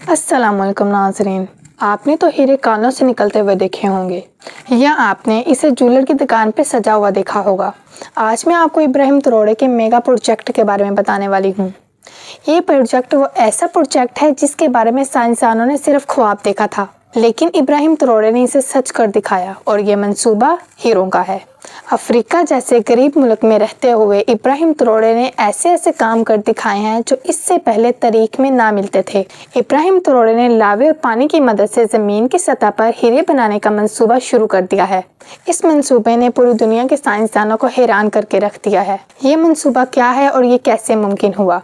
अस्सलाम वालेकुम नाज़रीन। आपने तो हीरे कानों से निकलते हुए देखे होंगे या आपने इसे ज्वेलर की दुकान पे सजा हुआ देखा होगा। आज मैं आपको इब्राहिम ट्रोड़े के मेगा प्रोजेक्ट के बारे में बताने वाली हूँ। ये प्रोजेक्ट वो ऐसा प्रोजेक्ट है जिसके बारे में साइंसदानों ने सिर्फ ख्वाब देखा था, लेकिन इब्राहिम ट्रोड़े ने इसे सच कर दिखाया और ये मंसूबा हीरों का है। अफ्रीका जैसे गरीब मुल्क में रहते हुए इब्राहिम ट्रोड़े ने ऐसे ऐसे काम कर दिखाए हैं जो इससे पहले तारीख में ना मिलते थे। इब्राहिम ट्रोड़े ने लावे और पानी की मदद से जमीन की सतह पर हीरे बनाने का मंसूबा शुरू कर दिया है। इस मंसूबे ने पूरी दुनिया के साइंसदानों को हैरान करके रख दिया है। ये मंसूबा क्या है और ये कैसे मुमकिन हुआ,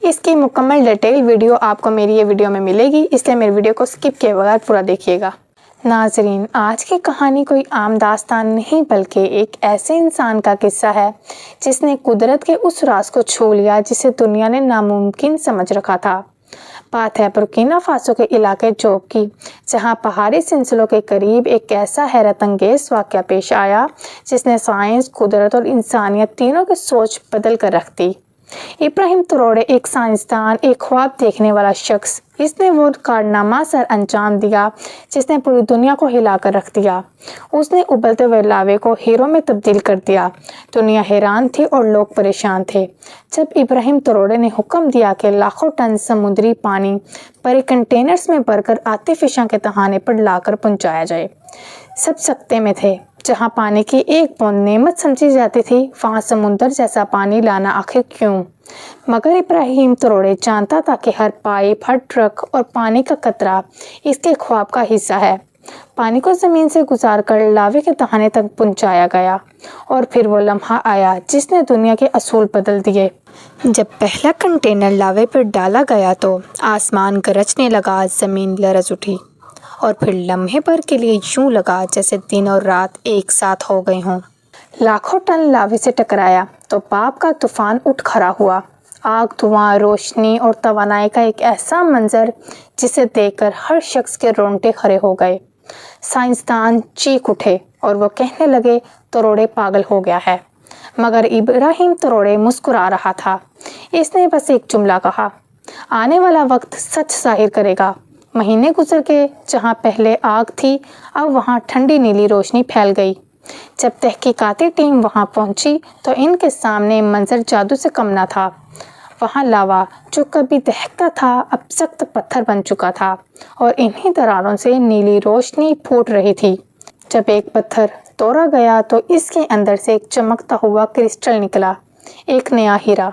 इसकी मुकम्मल डिटेल वीडियो आपको मेरी ये वीडियो में मिलेगी, इसलिए मेरी वीडियो को स्किप किए बगैर पूरा देखिएगा। नाजरीन, आज की कहानी कोई आम दास्तान नहीं बल्कि एक ऐसे इंसान का किस्सा है जिसने कुदरत के उस राज को छू लिया जिसे दुनिया ने नामुमकिन समझ रखा था। बात है बुर्किना फासो के इलाके जोब की, जहां पहाड़ी सिलसिलों के करीब एक ऐसा हैरत अंगेज वाक़या पेश आया जिसने साइंस, कुदरत और इंसानियत तीनों की सोच बदल कर रख दी। इब्राहिम ट्रोड़े एक साइंसदान, एक ख्वाब देखने वाला शख्स, इसने वो कारनामा सर अंजाम दिया जिसने पूरी दुनिया को हिला कर रख दिया। उसने उबलते हुए लावे को हीरो में तब्दील कर दिया। दुनिया हैरान थी और लोग परेशान थे जब इब्राहिम ट्रोड़े ने हुक्म दिया कि लाखों टन समुद्री पानी बड़े कंटेनर्स में भरकर आतिफिशा के तहाने पर लाकर पहुंचाया जाए। सब सकते में थे। जहां पानी की एक बूंद नेमत समझी जाती थी, वहां समुंदर जैसा पानी लाना आखिर क्यों? मगर इब्राहिम ट्रोड़े जानता था कि हर पाइप, हर ट्रक और पानी का कतरा इसके ख्वाब का हिस्सा है। पानी को जमीन से गुजार कर लावे के तहाने तक पहुंचाया गया और फिर वो लम्हा आया जिसने दुनिया के असूल बदल दिए। जब पहला कंटेनर लावे पर डाला गया तो आसमान गरजने लगा, जमीन लरज उठी और फिर लम्हे भर के लिए यूं लगा जैसे दिन और रात एक साथ हो गए हों। लाखों टन लावे से टकराया तो पाप का तूफान उठ खड़ा हुआ। आग, धुआं, रोशनी और तवानाई का एक ऐसा मंजर जिसे देखकर हर शख्स के रोंगटे खड़े हो गए। साइंसदान चीख उठे और वो कहने लगे, ट्रोड़े पागल हो गया है। मगर इब्राहिम ट्रोड़े मुस्कुरा रहा था। इसने बस एक जुमला कहा, आने वाला वक्त सच जाहिर करेगा। महीने गुजर गए, जहाँ पहले आग थी अब वहाँ ठंडी नीली रोशनी फैल गई। जब तहकीकाती टीम वहाँ पहुंची तो इनके सामने मंजर जादू से कम न था। वहाँ लावा जो कभी दहकता था अब सख्त पत्थर बन चुका था और इन्हीं दरारों से नीली रोशनी फूट रही थी। जब एक पत्थर तोड़ा गया तो इसके अंदर से एक चमकता हुआ क्रिस्टल निकला, एक नया हीरा,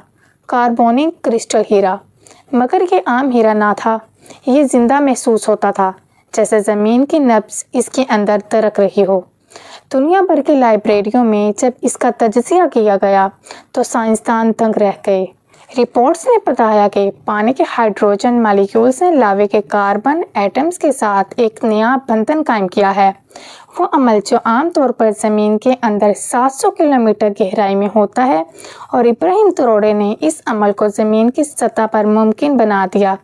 कार्बोनिक क्रिस्टल हीरा। मगर ये आम हीरा ना था, ये जिंदा महसूस होता था, जैसे ज़मीन की नब्ज़ इसके अंदर दरक रही हो। दुनिया भर की लाइब्रेरियों में जब इसका तजज़िया किया गया तो साइंसदान दंग रह गए। रिपोर्ट्स ने बताया कि पानी के हाइड्रोजन मालिक्यूल्स ने लावे के कार्बन एटम्स के साथ एक नया बंधन कायम किया है। वो अमल जो आमतौर पर ज़मीन के अंदर 700 किलोमीटर गहराई में होता है और इब्राहिम ट्रोड़े ने इस अमल को ज़मीन की सतह पर मुमकिन बना दिया।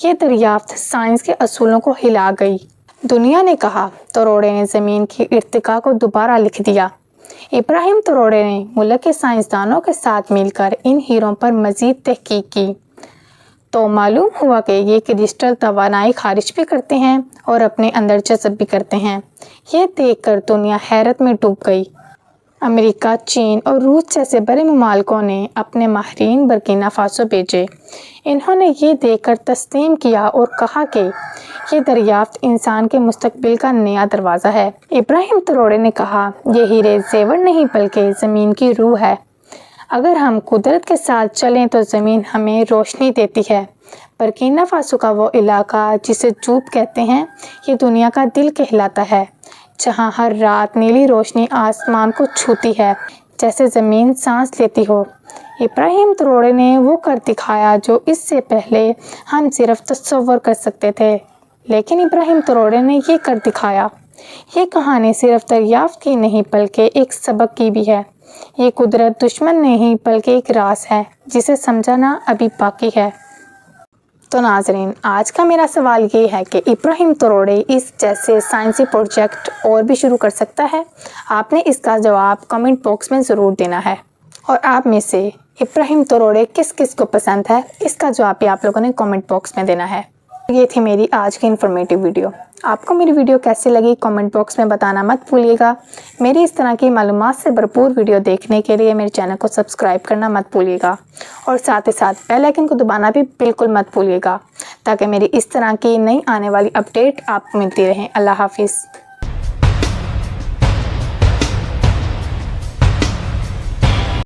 ये दरियाफ्त साइंस के असूलों को हिला गई। दुनिया ने कहा, ट्रोड़े ने ज़मीन की इर्तिका को दोबारा लिख दिया। इब्राहिम ट्रोड़े ने मुल्क के साइंसदानों के साथ मिलकर इन हीरों पर मज़ीद तहकीक की तो मालूम हुआ कि ये क्रिस्टल तवानाई खारिज भी करते हैं और अपने अंदर जज़ब भी करते हैं। ये देखकर दुनिया हैरत में डूब गई। अमेरिका, चीन और रूस जैसे बड़े ममालिकों ने अपने माहिरीन बुर्किना फासो भेजे। इन्होंने ये देखकर तस्लीम किया और कहा कि ये दरियाफ्त इंसान के मुस्तकबिल का नया दरवाज़ा है। इब्राहिम ट्रोड़े ने कहा, ये हीरे ज़ेवर नहीं बल्कि ज़मीन की रूह है। अगर हम कुदरत के साथ चलें तो ज़मीन हमें रोशनी देती है। बुर्किना फासो का वो इलाका जिसे जूब कहते हैं, ये दुनिया का दिल कहलाता है, जहाँ हर रात नीली रोशनी आसमान को छूती है जैसे ज़मीन सांस लेती हो। इब्राहिम ट्रोड़े ने वो कर दिखाया जो इससे पहले हम सिर्फ तस्वर कर सकते थे, लेकिन इब्राहिम ट्रोड़े ने ये कर दिखाया। ये कहानी सिर्फ दरियाफ्त की नहीं बल्कि एक सबक की भी है। ये कुदरत दुश्मन नहीं बल्कि एक राज है जिसे समझना अभी बाकी है। तो नाजरीन, आज का मेरा सवाल ये है कि इब्राहिम ट्रोड़े इस जैसे साइंसी प्रोजेक्ट और भी शुरू कर सकता है? आपने इसका जवाब कमेंट बॉक्स में ज़रूर देना है। और आप में से इब्राहिम ट्रोड़े किस किस को पसंद है, इसका जवाब भी आप लोगों ने कमेंट बॉक्स में देना है। یہ تھی میری آج کی انفارمیٹیو ویڈیو۔ آپ کو میری ویڈیو کیسی لگی کامنٹ باکس میں بتانا مت بھولیے گا۔ میری اس طرح کی معلومات سے بھرپور ویڈیو دیکھنے کے لیے میرے چینل کو سبسکرائب کرنا مت بھولیے گا، اور ساتھ ہی ساتھ بیل آئیکن کو دبانا بھی بالکل مت بھولیے گا، تاکہ میری اس طرح کی نئی آنے والی اپڈیٹ آپ کو ملتی رہیں۔ اللہ حافظ۔